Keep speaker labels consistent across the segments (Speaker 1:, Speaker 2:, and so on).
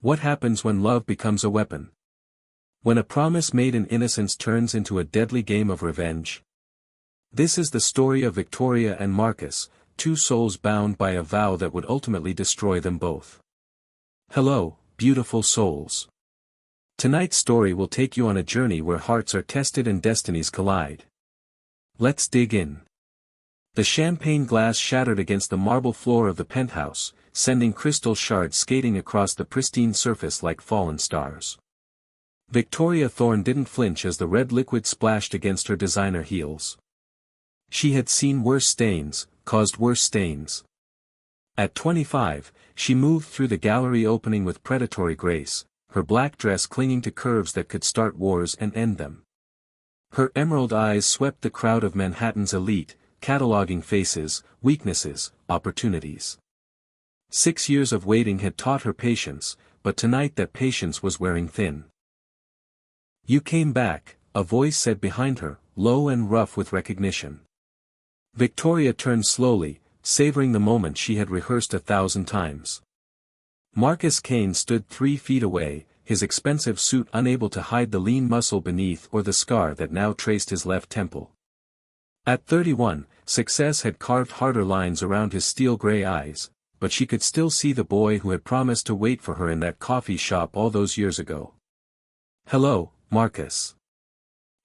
Speaker 1: What happens when love becomes a weapon? When a promise made in innocence turns into a deadly game of revenge? This is the story of Victoria and Marcus, two souls bound by a vow that would ultimately destroy them both. Hello, beautiful souls. Tonight's story will take you on a journey where hearts are tested and destinies collide. Let's dig in. The champagne glass shattered against the marble floor of the penthouse, sending crystal shards skating across the pristine surface like fallen stars. Victoria Thorne didn't flinch as the red liquid splashed against her designer heels. She had seen worse stains, caused worse stains. At 25, she moved through the gallery opening with predatory grace, her black dress clinging to curves that could start wars and end them. Her emerald eyes swept the crowd of Manhattan's elite, cataloging faces, weaknesses, opportunities. 6 years of waiting had taught her patience, but tonight that patience was wearing thin. "You came back," a voice said behind her, low and rough with recognition. Victoria turned slowly, savoring the moment she had rehearsed 1,000 times. Marcus Kane stood 3 feet away, his expensive suit unable to hide the lean muscle beneath or the scar that now traced his left temple. At 31, success had carved harder lines around his steel-gray eyes, but she could still see the boy who had promised to wait for her in that coffee shop all those years ago. "Hello, Marcus."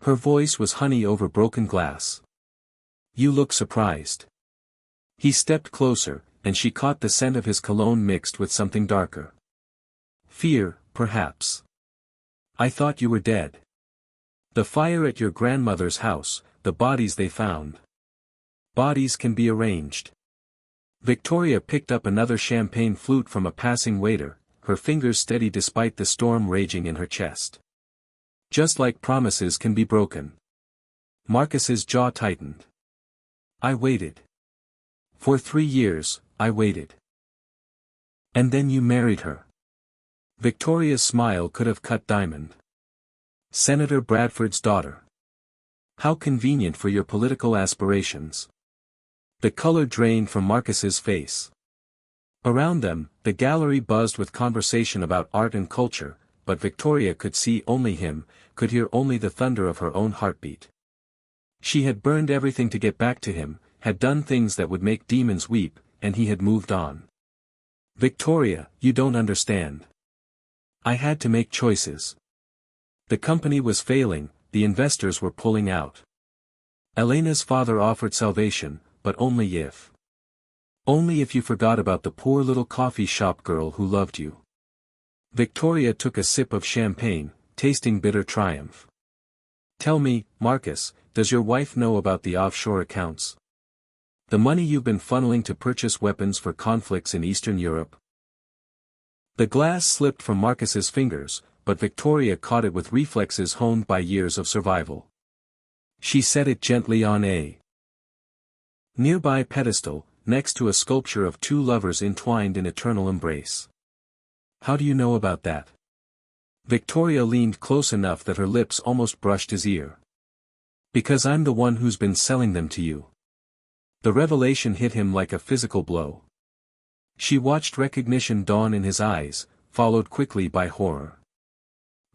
Speaker 1: Her voice was honey over broken glass. "You look surprised." He stepped closer, and she caught the scent of his cologne mixed with something darker. "Fear, perhaps. I thought you were dead. The fire at your grandmother's house, the bodies they found. Bodies can be arranged." Victoria picked up another champagne flute from a passing waiter, her fingers steady despite the storm raging in her chest. "Just like promises can be broken." Marcus's jaw tightened. "I waited. For 3 years, I waited. And then you married her." Victoria's smile could have cut diamond. "Senator Bradford's daughter. How convenient for your political aspirations." The color drained from Marcus's face. Around them, the gallery buzzed with conversation about art and culture, but Victoria could see only him, could hear only the thunder of her own heartbeat. She had burned everything to get back to him, had done things that would make demons weep, and he had moved on. "Victoria, you don't understand. I had to make choices. The company was failing, the investors were pulling out. Elena's father offered salvation, but only if. Only if you forgot about the poor little coffee shop girl who loved you." Victoria took a sip of champagne, tasting bitter triumph. "Tell me, Marcus, does your wife know about the offshore accounts? The money you've been funneling to purchase weapons for conflicts in Eastern Europe?" The glass slipped from Marcus's fingers, but Victoria caught it with reflexes honed by years of survival. She set it gently on a nearby pedestal, next to a sculpture of 2 lovers entwined in eternal embrace. "How do you know about that?" Victoria leaned close enough that her lips almost brushed his ear. "Because I'm the one who's been selling them to you." The revelation hit him like a physical blow. She watched recognition dawn in his eyes, followed quickly by horror.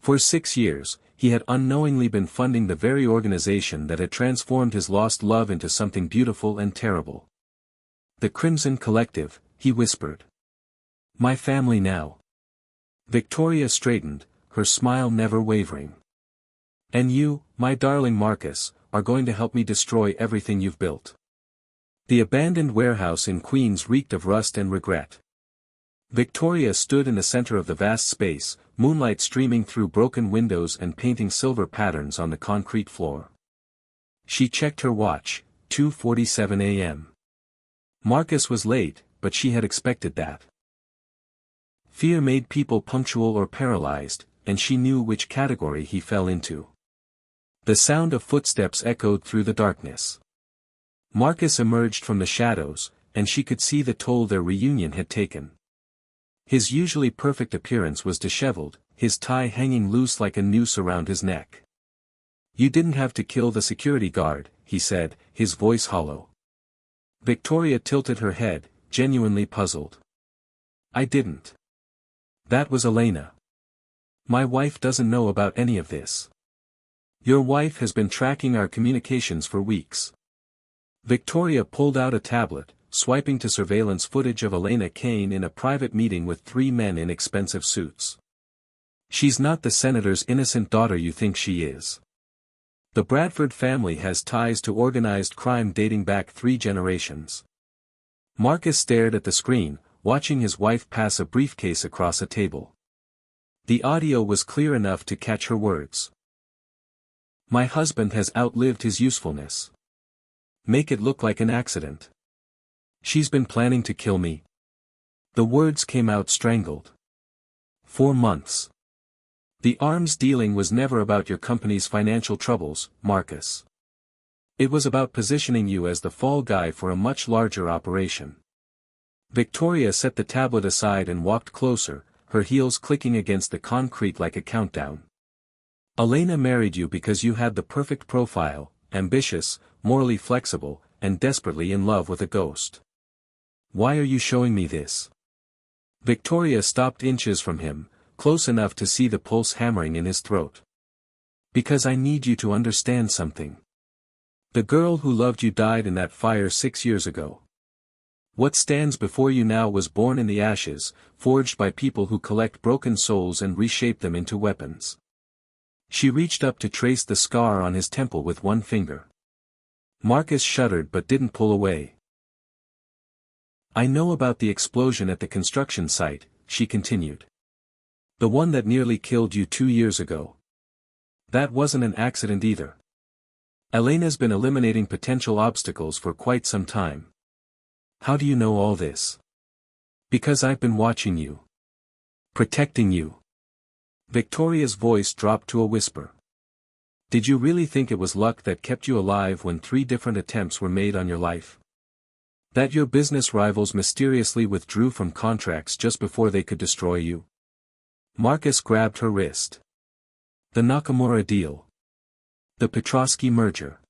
Speaker 1: For 6 years, he had unknowingly been funding the very organization that had transformed his lost love into something beautiful and terrible. "The Crimson Collective," he whispered. "My family now." Victoria straightened, her smile never wavering. "And you, my darling Marcus, are going to help me destroy everything you've built." The abandoned warehouse in Queens reeked of rust and regret. Victoria stood in the center of the vast space, moonlight streaming through broken windows and painting silver patterns on the concrete floor. She checked her watch, 2:47 a.m. Marcus was late, but she had expected that. Fear made people punctual or paralyzed, and she knew which category he fell into. The sound of footsteps echoed through the darkness. Marcus emerged from the shadows, and she could see the toll their reunion had taken. His usually perfect appearance was disheveled, his tie hanging loose like a noose around his neck. "You didn't have to kill the security guard," he said, his voice hollow. Victoria tilted her head, genuinely puzzled. "I didn't. That was Elena. My wife doesn't know about any of this. Your wife has been tracking our communications for weeks. Victoria pulled out a tablet, swiping to surveillance footage of Elena Kane in a private meeting with 3 men in expensive suits. She's not the senator's innocent daughter you think she is. The Bradford family has ties to organized crime dating back 3 generations. Marcus stared at the screen, watching his wife pass a briefcase across a table. The audio was clear enough to catch her words. My husband has outlived his usefulness. Make it look like an accident. She's been planning to kill me. The words came out strangled. 4 months. The arms dealing was never about your company's financial troubles, Marcus. It was about positioning you as the fall guy for a much larger operation. Victoria set the tablet aside and walked closer, her heels clicking against the concrete like a countdown. Elena married you because you had the perfect profile, ambitious, morally flexible, and desperately in love with a ghost. Why are you showing me this? Victoria stopped inches from him, close enough to see the pulse hammering in his throat. Because I need you to understand something. The girl who loved you died in that fire 6 years ago. What stands before you now was born in the ashes, forged by people who collect broken souls and reshape them into weapons. She reached up to trace the scar on his temple with one finger. Marcus shuddered but didn't pull away. I know about the explosion at the construction site, she continued. The one that nearly killed you 2 years ago. That wasn't an accident either. Elena's been eliminating potential obstacles for quite some time. How do you know all this? Because I've been watching you. Protecting you. Victoria's voice dropped to a whisper. Did you really think it was luck that kept you alive when 3 different attempts were made on your life? That your business rivals mysteriously withdrew from contracts just before they could destroy you? Marcus grabbed her wrist. The Nakamura deal. The Petrosky merger.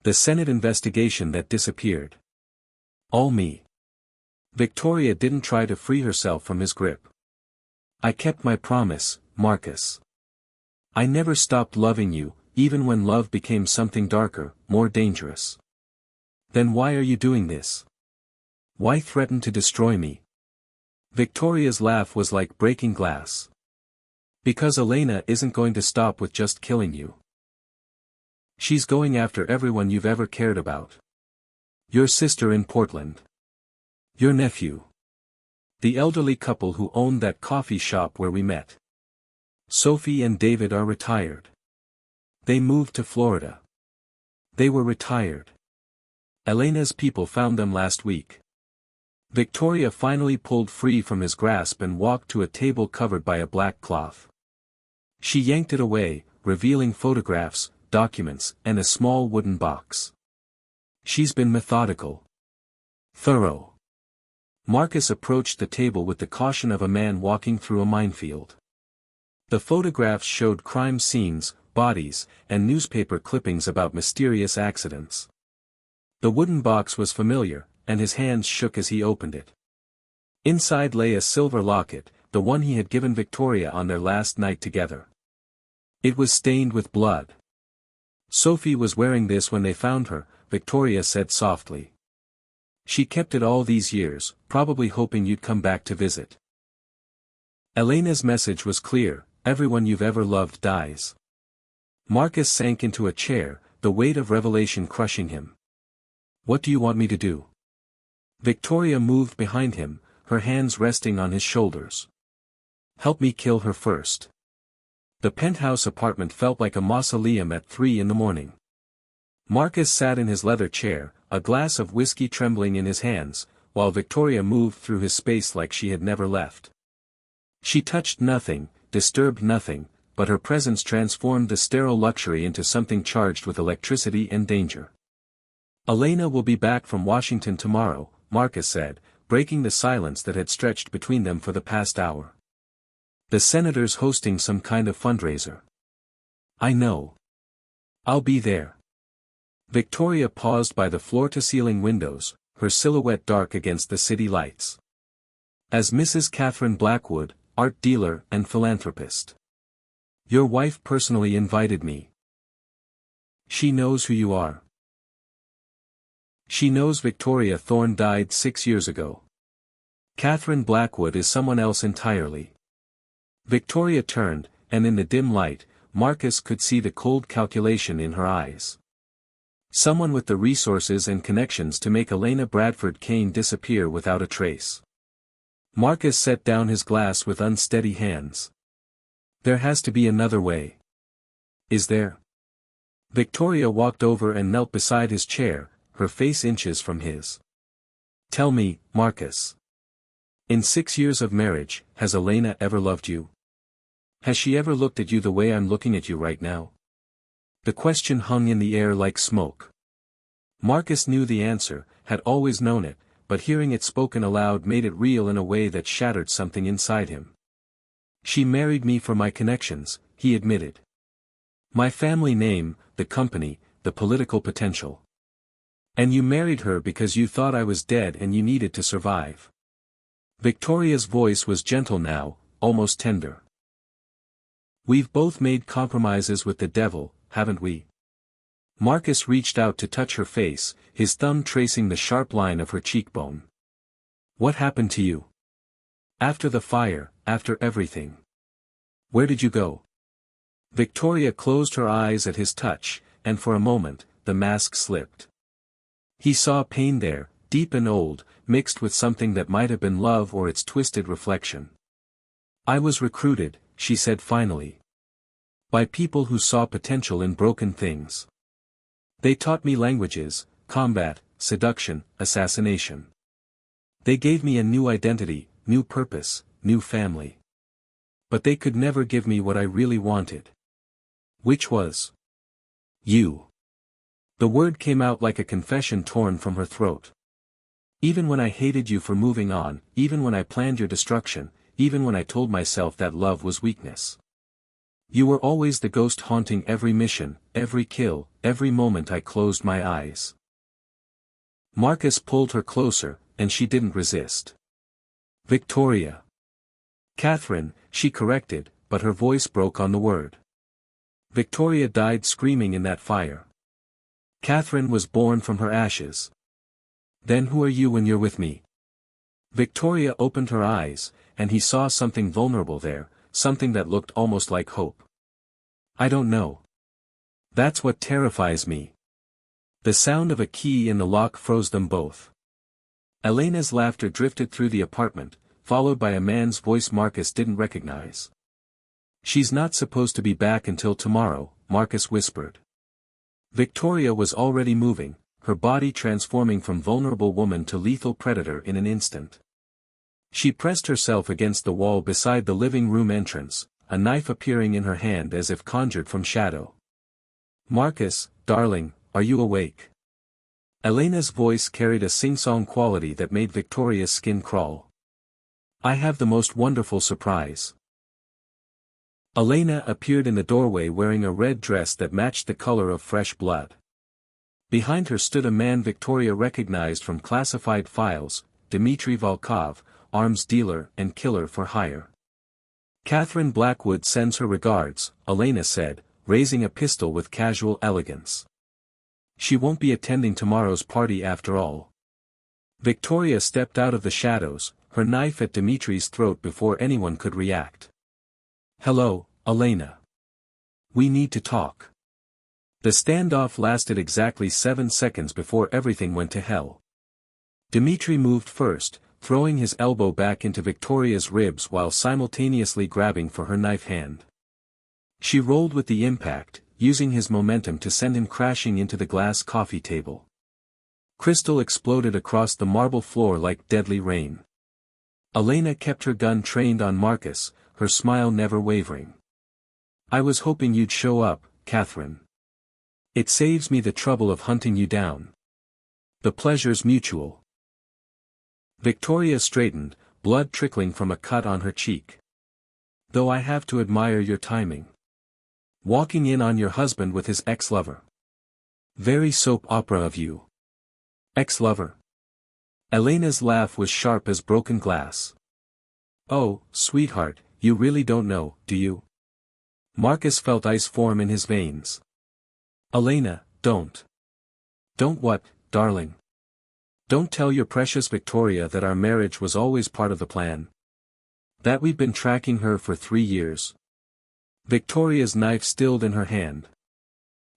Speaker 1: The Senate investigation that disappeared. All me. Victoria didn't try to free herself from his grip. I kept my promise, Marcus. I never stopped loving you, even when love became something darker, more dangerous. Then why are you doing this? Why threaten to destroy me? Victoria's laugh was like breaking glass. Because Elena isn't going to stop with just killing you. She's going after everyone you've ever cared about. Your sister in Portland. Your nephew. The elderly couple who owned that coffee shop where we met. Sophie and David are retired. They moved to Florida. They were retired. Elena's people found them last week. Victoria finally pulled free from his grasp and walked to a table covered by a black cloth. She yanked it away, revealing photographs, documents, and a small wooden box. She's been methodical. Thorough. Marcus approached the table with the caution of a man walking through a minefield. The photographs showed crime scenes, bodies, and newspaper clippings about mysterious accidents. The wooden box was familiar, and his hands shook as he opened it. Inside lay a silver locket, the one he had given Victoria on their last night together. It was stained with blood. Sophie was wearing this when they found her, Victoria said softly. She kept it all these years, probably hoping you'd come back to visit. Elena's message was clear, everyone you've ever loved dies. Marcus sank into a chair, the weight of revelation crushing him. What do you want me to do? Victoria moved behind him, her hands resting on his shoulders. Help me kill her first. The penthouse apartment felt like a mausoleum at 3 a.m. Marcus sat in his leather chair, a glass of whiskey trembling in his hands, while Victoria moved through his space like she had never left. She touched nothing, disturbed nothing, but her presence transformed the sterile luxury into something charged with electricity and danger. Elena will be back from Washington tomorrow, Marcus said, breaking the silence that had stretched between them for the past hour. The senator's hosting some kind of fundraiser. I know. I'll be there. Victoria paused by the floor-to-ceiling windows, her silhouette dark against the city lights. As Mrs. Catherine Blackwood, art dealer and philanthropist. Your wife personally invited me. She knows who you are. She knows Victoria Thorne died 6 years ago. Catherine Blackwood is someone else entirely. Victoria turned, and in the dim light, Marcus could see the cold calculation in her eyes. Someone with the resources and connections to make Elena Bradford Kane disappear without a trace. Marcus set down his glass with unsteady hands. There has to be another way. Is there? Victoria walked over and knelt beside his chair, her face inches from his. Tell me, Marcus. In 6 years of marriage, has Elena ever loved you? Has she ever looked at you the way I'm looking at you right now? The question hung in the air like smoke. Marcus knew the answer, had always known it, but hearing it spoken aloud made it real in a way that shattered something inside him. She married me for my connections, he admitted. My family name, the company, the political potential. And you married her because you thought I was dead and you needed to survive. Victoria's voice was gentle now, almost tender. We've both made compromises with the devil, haven't we? Marcus reached out to touch her face, his thumb tracing the sharp line of her cheekbone. What happened to you? After the fire, after everything. Where did you go? Victoria closed her eyes at his touch, and for a moment, the mask slipped. He saw pain there, deep and old, mixed with something that might have been love or its twisted reflection. I was recruited, she said finally. By people who saw potential in broken things. They taught me languages, combat, seduction, assassination. They gave me a new identity, new purpose, new family. But they could never give me what I really wanted. Which was? You. The word came out like a confession torn from her throat. Even when I hated you for moving on, even when I planned your destruction, even when I told myself that love was weakness. You were always the ghost haunting every mission, every kill, every moment I closed my eyes. Marcus pulled her closer, and she didn't resist. Victoria. Catherine, she corrected, but her voice broke on the word. Victoria died screaming in that fire. Catherine was born from her ashes. Then who are you when you're with me? Victoria opened her eyes, and he saw something vulnerable there, something that looked almost like hope. I don't know. That's what terrifies me. The sound of a key in the lock froze them both. Elena's laughter drifted through the apartment, followed by a man's voice Marcus didn't recognize. She's not supposed to be back until tomorrow, Marcus whispered. Victoria was already moving, her body transforming from vulnerable woman to lethal predator in an instant. She pressed herself against the wall beside the living room entrance, a knife appearing in her hand as if conjured from shadow. Marcus, darling, are you awake? Elena's voice carried a sing-song quality that made Victoria's skin crawl. I have the most wonderful surprise. Elena appeared in the doorway wearing a red dress that matched the color of fresh blood. Behind her stood a man Victoria recognized from classified files, Dmitry Volkov, arms dealer and killer for hire. Catherine Blackwood sends her regards, Elena said, raising a pistol with casual elegance. She won't be attending tomorrow's party after all. Victoria stepped out of the shadows, her knife at Dmitry's throat before anyone could react. Hello, Elena. We need to talk. The standoff lasted exactly 7 seconds before everything went to hell. Dmitry moved first, throwing his elbow back into Victoria's ribs while simultaneously grabbing for her knife hand. She rolled with the impact, using his momentum to send him crashing into the glass coffee table. Crystal exploded across the marble floor like deadly rain. Elena kept her gun trained on Marcus, her smile never wavering. I was hoping you'd show up, Catherine. It saves me the trouble of hunting you down. The pleasure's mutual. Victoria straightened, blood trickling from a cut on her cheek. Though I have to admire your timing. Walking in on your husband with his ex-lover. Very soap opera of you. Ex-lover. Elena's laugh was sharp as broken glass. Oh, sweetheart, You really don't know, do you? Marcus felt ice form in his veins. Elena, don't. Don't what, darling? Don't tell your precious Victoria that our marriage was always part of the plan. That we've been tracking her for 3 years. Victoria's knife stilled in her hand.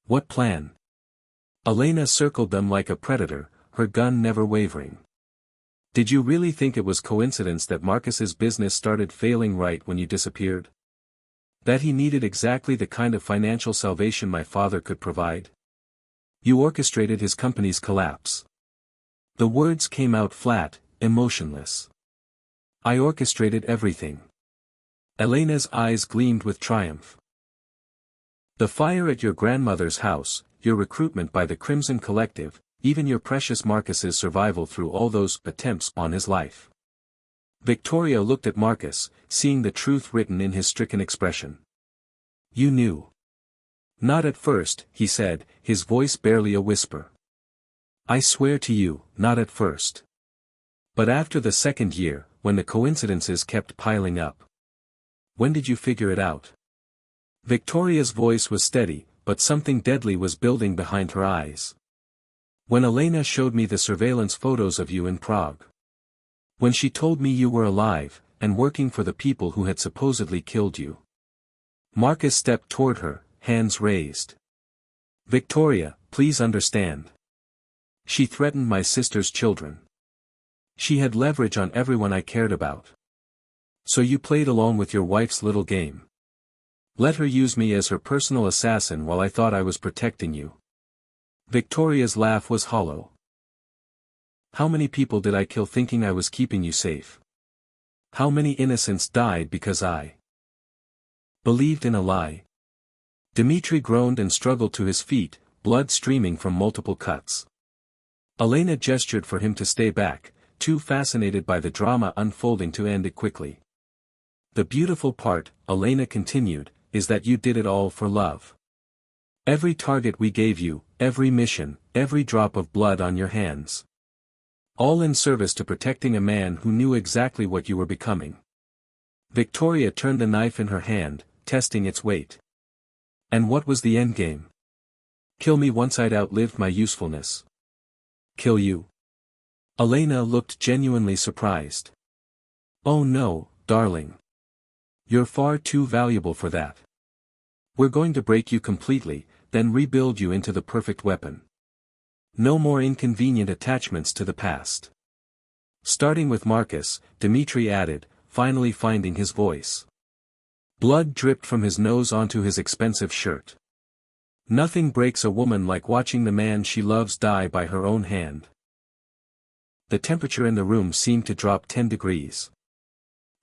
Speaker 1: What plan? Elena circled them like a predator, her gun never wavering. Did you really think it was coincidence that Marcus's business started failing right when you disappeared? That he needed exactly the kind of financial salvation my father could provide? You orchestrated his company's collapse. The words came out flat, emotionless. I orchestrated everything. Elena's eyes gleamed with triumph. The fire at your grandmother's house, your recruitment by the Crimson Collective, even your precious Marcus's survival through all those attempts on his life. Victoria looked at Marcus, seeing the truth written in his stricken expression. You knew. Not at first, he said, his voice barely a whisper. I swear to you, not at first. But after the 2nd year, when the coincidences kept piling up. When did you figure it out? Victoria's voice was steady, but something deadly was building behind her eyes. When Elena showed me the surveillance photos of you in Prague. When she told me you were alive, and working for the people who had supposedly killed you. Marcus stepped toward her, hands raised. Victoria, please understand. She threatened my sister's children. She had leverage on everyone I cared about. So you played along with your wife's little game. Let her use me as her personal assassin while I thought I was protecting you. Victoria's laugh was hollow. How many people did I kill thinking I was keeping you safe? How many innocents died because I believed in a lie? Dmitri groaned and struggled to his feet, blood streaming from multiple cuts. Elena gestured for him to stay back, too fascinated by the drama unfolding to end it quickly. The beautiful part, Elena continued, is that you did it all for love. Every target we gave you, every mission, every drop of blood on your hands. All in service to protecting a man who knew exactly what you were becoming. Victoria turned the knife in her hand, testing its weight. And what was the endgame? Kill me once I'd outlived my usefulness. Kill you? Elena looked genuinely surprised. Oh no, darling. You're far too valuable for that. We're going to break you completely, then rebuild you into the perfect weapon. No more inconvenient attachments to the past. Starting with Marcus, Dmitri added, finally finding his voice. Blood dripped from his nose onto his expensive shirt. Nothing breaks a woman like watching the man she loves die by her own hand. The temperature in the room seemed to drop 10 degrees.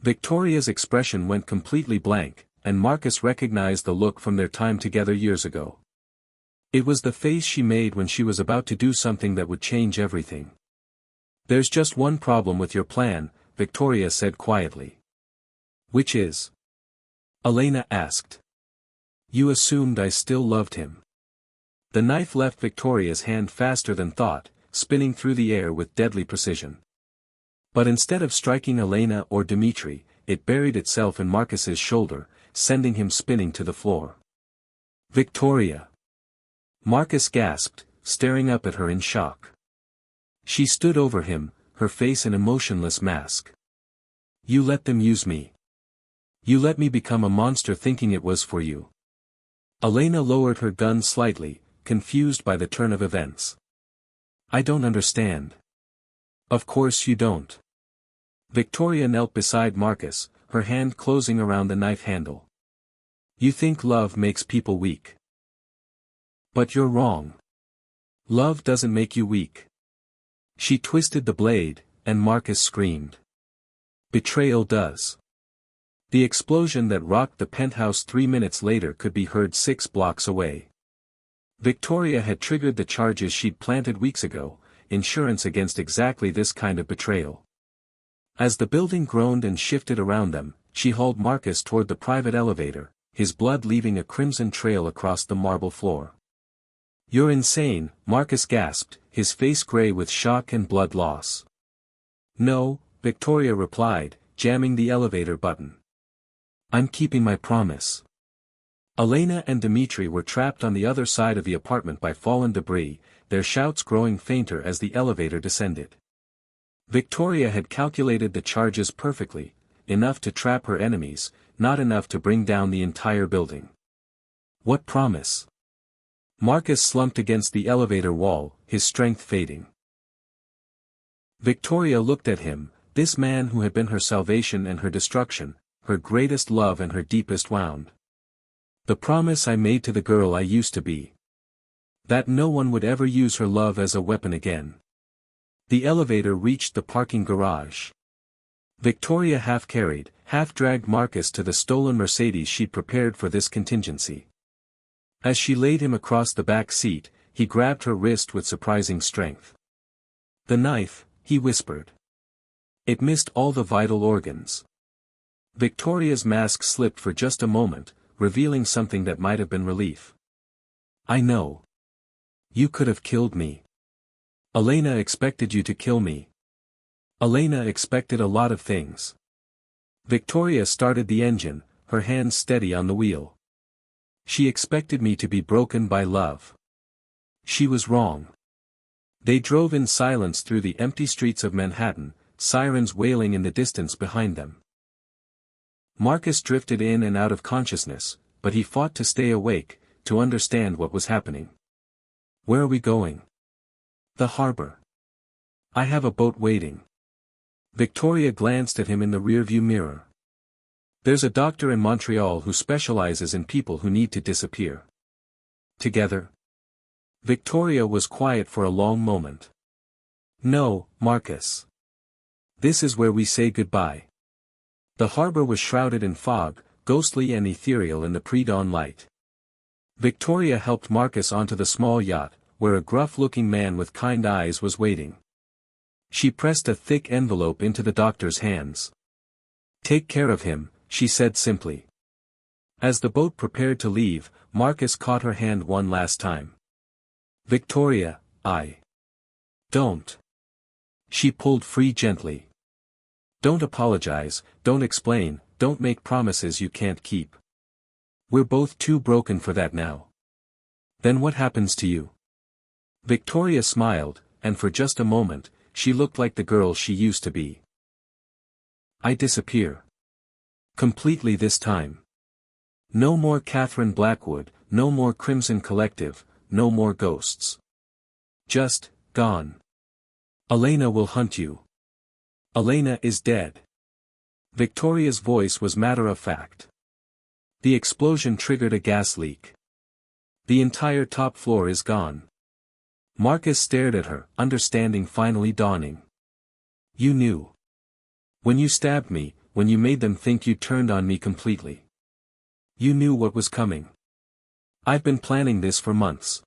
Speaker 1: Victoria's expression went completely blank, and Marcus recognized the look from their time together years ago. It was the face she made when she was about to do something that would change everything. There's just one problem with your plan, Victoria said quietly. Which is? Elena asked. You assumed I still loved him. The knife left Victoria's hand faster than thought, spinning through the air with deadly precision. But instead of striking Elena or Dmitri, it buried itself in Marcus's shoulder, sending him spinning to the floor. Victoria! Marcus gasped, staring up at her in shock. She stood over him, her face an emotionless mask. You let them use me. You let me become a monster thinking it was for you. Elena lowered her gun slightly, confused by the turn of events. I don't understand. Of course you don't. Victoria knelt beside Marcus, her hand closing around the knife handle. You think love makes people weak. But you're wrong. Love doesn't make you weak. She twisted the blade, and Marcus screamed. Betrayal does. The explosion that rocked the penthouse 3 minutes later could be heard 6 blocks away. Victoria had triggered the charges she'd planted weeks ago, insurance against exactly this kind of betrayal. As the building groaned and shifted around them, she hauled Marcus toward the private elevator, his blood leaving a crimson trail across the marble floor. You're insane, Marcus gasped, his face gray with shock and blood loss. No, Victoria replied, jamming the elevator button. I'm keeping my promise. Elena and Dmitri were trapped on the other side of the apartment by fallen debris, their shouts growing fainter as the elevator descended. Victoria had calculated the charges perfectly, enough to trap her enemies, not enough to bring down the entire building. What promise? Marcus slumped against the elevator wall, his strength fading. Victoria looked at him, this man who had been her salvation and her destruction, her greatest love and her deepest wound. The promise I made to the girl I used to be. That no one would ever use her love as a weapon again. The elevator reached the parking garage. Victoria half-carried, half-dragged Marcus to the stolen Mercedes she'd prepared for this contingency. As she laid him across the back seat, he grabbed her wrist with surprising strength. The knife, he whispered. It missed all the vital organs. Victoria's mask slipped for just a moment, revealing something that might have been relief. I know. You could have killed me. Elena expected you to kill me. Elena expected a lot of things. Victoria started the engine, her hands steady on the wheel. She expected me to be broken by love. She was wrong. They drove in silence through the empty streets of Manhattan, sirens wailing in the distance behind them. Marcus drifted in and out of consciousness, but he fought to stay awake, to understand what was happening. Where are we going? The harbor. I have a boat waiting. Victoria glanced at him in the rearview mirror. There's a doctor in Montreal who specializes in people who need to disappear. Together? Victoria was quiet for a long moment. No, Marcus. This is where we say goodbye. The harbor was shrouded in fog, ghostly and ethereal in the pre-dawn light. Victoria helped Marcus onto the small yacht, where a gruff-looking man with kind eyes was waiting. She pressed a thick envelope into the doctor's hands. Take care of him, she said simply. As the boat prepared to leave, Marcus caught her hand one last time. Victoria, Don't. She pulled free gently. Don't apologize, don't explain, don't make promises you can't keep. We're both too broken for that now. Then what happens to you? Victoria smiled, and for just a moment, she looked like the girl she used to be. I disappear. Completely this time. No more Catherine Blackwood, no more Crimson Collective, no more ghosts. Just, gone. Elena will hunt you. Elena is dead. Victoria's voice was matter-of-fact. The explosion triggered a gas leak. The entire top floor is gone. Marcus stared at her, understanding finally dawning. You knew. When you stabbed me, when you made them think you turned on me completely. You knew what was coming. I've been planning this for months.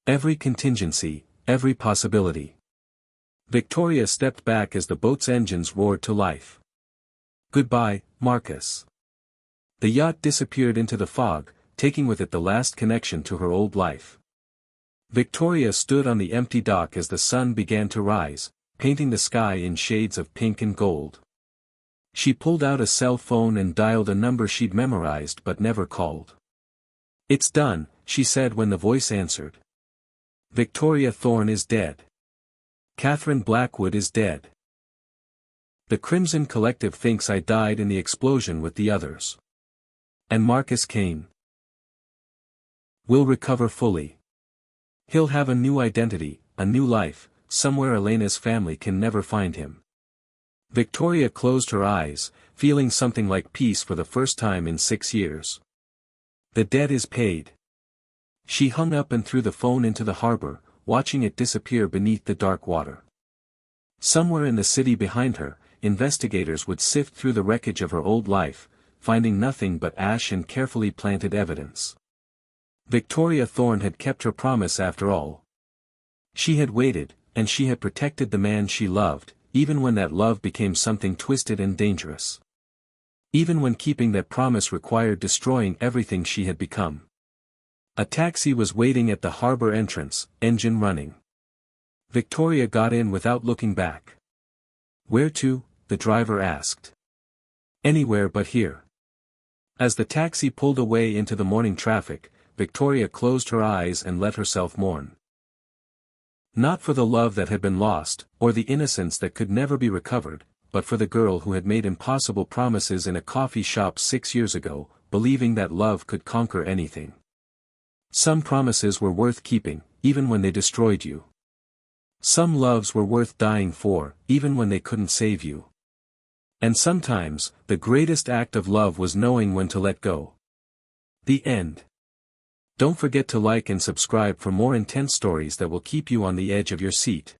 Speaker 1: Every contingency, every possibility. Victoria stepped back as the boat's engines roared to life. Goodbye, Marcus. The yacht disappeared into the fog, taking with it the last connection to her old life. Victoria stood on the empty dock as the sun began to rise, painting the sky in shades of pink and gold. She pulled out a cell phone and dialed a number she'd memorized but never called. It's done, she said when the voice answered. Victoria Thorne is dead. Catherine Blackwood is dead. The Crimson Collective thinks I died in the explosion with the others. And Marcus Kane will recover fully. He'll have a new identity, a new life, somewhere Elena's family can never find him. Victoria closed her eyes, feeling something like peace for the first time in 6 years. The debt is paid. She hung up and threw the phone into the harbor, watching it disappear beneath the dark water. Somewhere in the city behind her, investigators would sift through the wreckage of her old life, finding nothing but ash and carefully planted evidence. Victoria Thorne had kept her promise after all. She had waited, and she had protected the man she loved, even when that love became something twisted and dangerous. Even when keeping that promise required destroying everything she had become. A taxi was waiting at the harbor entrance, engine running. Victoria got in without looking back. Where to? The driver asked. Anywhere but here. As the taxi pulled away into the morning traffic, Victoria closed her eyes and let herself mourn. Not for the love that had been lost, or the innocence that could never be recovered, but for the girl who had made impossible promises in a coffee shop 6 years ago, believing that love could conquer anything. Some promises were worth keeping, even when they destroyed you. Some loves were worth dying for, even when they couldn't save you. And sometimes, the greatest act of love was knowing when to let go. The end. Don't forget to like and subscribe for more intense stories that will keep you on the edge of your seat.